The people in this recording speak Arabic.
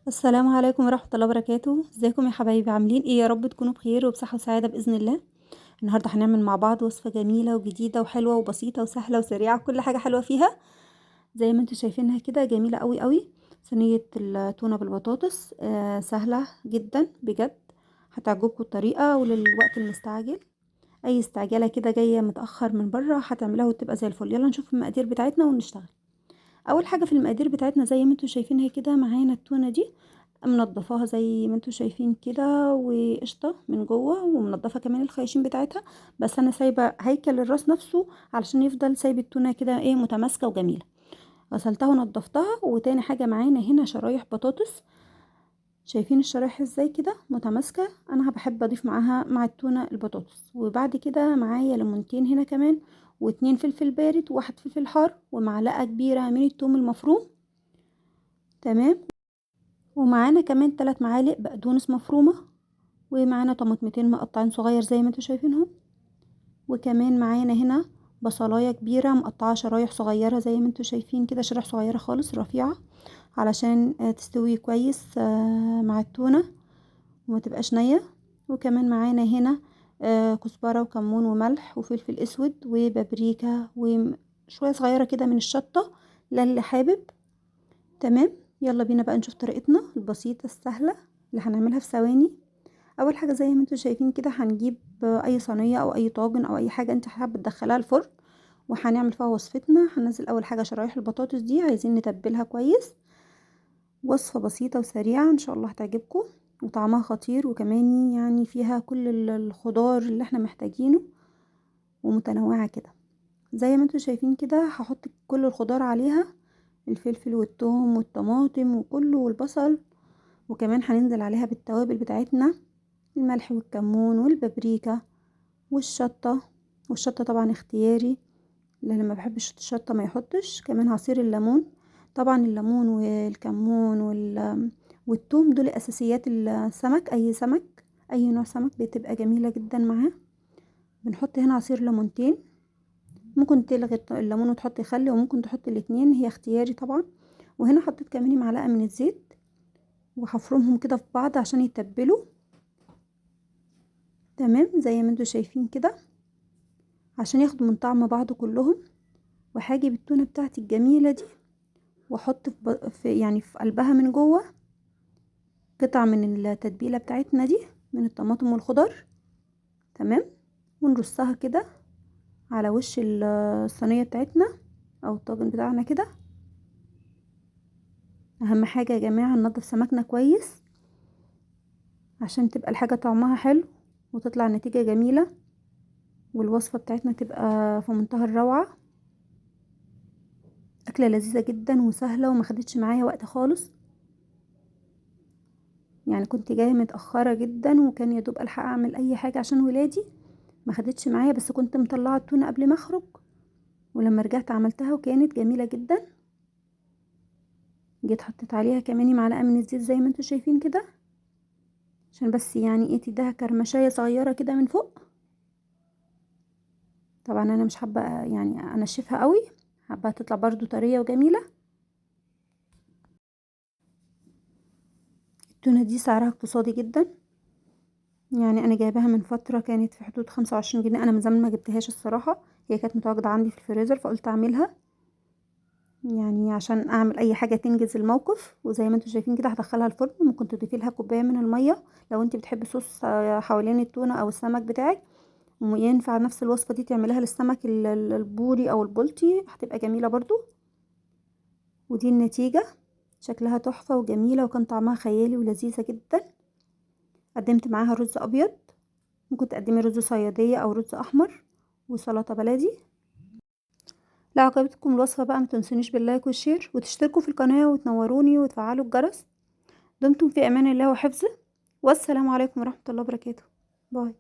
السلام عليكم ورحمة الله وبركاته. ازيكم يا حبايبي؟ عاملين ايه؟ يا رب تكونوا بخير وبصحة وسعادة بإذن الله. النهاردة هنعمل مع بعض وصفة جميلة وجديدة وحلوة وبسيطة وسهلة وسريعة، كل حاجة حلوة فيها زي ما انتوا شايفينها كده، جميلة قوي قوي. صينية التونة بالبطاطس، سهلة جدا بجد. هتعجبكم الطريقة وللوقت المستعجل. اي استعجالة كده جاية متأخر من بره هتعملها وتبقى زي الفل. يلا نشوف المقادير بتاعتنا ونشتغل. اول حاجه في المقادير بتاعتنا زي ما انتوا شايفينها كده، معانا التونه دي منضفاها زي ما انتوا شايفين كده، وقشطه من جوه، ومنضفه كمان الخياشيم بتاعتها. بس انا سايبه هيكل الراس نفسه علشان يفضل سايب التونه كده ايه متماسكه وجميله. غسلتها ونضفتها. وتاني حاجه معانا هنا شرايح بطاطس. شايفين الشرايح ازاي كده متماسكه؟ انا بحب اضيف معاها مع التونه البطاطس. وبعد كده معايا ليمونتين هنا كمان، واتنين فلفل بارد وواحد فلفل حار، ومعلقه كبيره من الثوم المفروم. تمام. ومعانا كمان 3 معالق بقدونس مفرومه. ومعانا طماطمتين مقطعين صغير زي ما انتوا شايفينهم. وكمان معانا هنا بصلايه كبيره مقطعه شرايح صغيره زي ما انتوا شايفين كده، شرايح صغيره خالص رفيعه، علشان تستوي كويس مع التونه وما تبقاش نية. وكمان معانا هنا كزبرة وكمون وملح وفلفل اسود وبابريكا وشوية صغيرة كده من الشطة للي حابب. تمام. يلا بينا بقى نشوف طريقتنا البسيطة السهلة اللي هنعملها في ثواني. اول حاجة زي ما انتوا شايفين كده، هنجيب اي صينية او اي طاجن او اي حاجة انت حابة تدخلها الفرن، وهنعمل فيها وصفتنا. هننزل اول حاجة شرايح البطاطس دي، عايزين نتبلها كويس. وصفة بسيطة وسريعة ان شاء الله هتعجبكم، وطعمها خطير، وكمان يعني فيها كل الخضار اللي احنا محتاجينه، ومتنوعة كده. زي ما انتوا شايفين كده هحط كل الخضار عليها، الفلفل والثوم والطماطم وكله والبصل. وكمان هننزل عليها بالتوابل بتاعتنا، الملح والكمون والبابريكا والشطة. والشطة طبعا اختياري، اللي ما بحبش الشطة ما يحطش. كمان عصير الليمون. طبعا الليمون والكمون والثوم دول اساسيات السمك. اي سمك، اي نوع سمك بتبقى جميلة جدا معاه. بنحط هنا عصير ليمونتين. ممكن تلغي الليمون وتحطي خل، وممكن تحطي الاتنين، هي اختياري طبعا. وهنا حطيت كمان معلقة من الزيت، وهفرمهم كده في بعض عشان يتبلوا. تمام زي ما انتوا شايفين كده، عشان ياخدوا من طعم بعض كلهم. وهجيب التونة بتاعتي الجميلة دي، واحط يعني في قلبها من جوه قطع من التتبيلة بتاعتنا دي، من الطماطم والخضار. تمام. ونرصها كده على وش الصينية بتاعتنا او الطاجن بتاعنا كده. اهم حاجة يا جماعة ننضف سمكنا كويس، عشان تبقى الحاجة طعمها حلو وتطلع النتيجة جميلة، والوصفة بتاعتنا تبقى في منتهى الروعة. أكلة لذيذة جدا وسهلة وما خدتش معايا وقت خالص. يعني كنت جاية متأخرة جدا، وكان يدوب ألحق أعمل أي حاجة عشان ولادي. ما خدتش معايا، بس كنت مطلعة التونة قبل ما أخرج، ولما رجعت عملتها وكانت جميلة جدا. جيت حطيت عليها كمان معلقة من الزيت زي ما انتوا شايفين كده، عشان بس يعني ايه تديها كرمشاية صغيرة كده من فوق. طبعا انا مش حابة يعني انشفها قوي، حابة تطلع برضو طرية وجميلة. التونة دي سعرها اقتصادي جدا، يعني انا جايباها من فترة كانت في حدود 25 جنيه. انا من زمان ما جبتهاش الصراحة، هي كانت متواجدة عندي في الفريزر فقلت اعملها، يعني عشان اعمل اي حاجة تنجز الموقف. وزي ما انتوا شايفين كده هدخلها الفرن. ممكن تضيفي لها كوباية من المية لو انت بتحبي صوص حوالين التونة او السمك بتاعك. وينفع نفس الوصفة دي تعمليها للسمك البوري او البلطي، هتبقى جميلة برضو. ودي النتيجة، شكلها تحفة وجميلة، وكان طعمها خيالي ولذيذة جدا. قدمت معاها رز ابيض، ممكن تقدمي رز صيادية او رز احمر، وسلطة بلدي. لو عجبتكم الوصفة بقى متنسونيش باللايك والشير، وتشتركوا في القناة وتنوروني وتفعلوا الجرس. دمتم في امان الله وحفظه، والسلام عليكم ورحمة الله وبركاته. باي.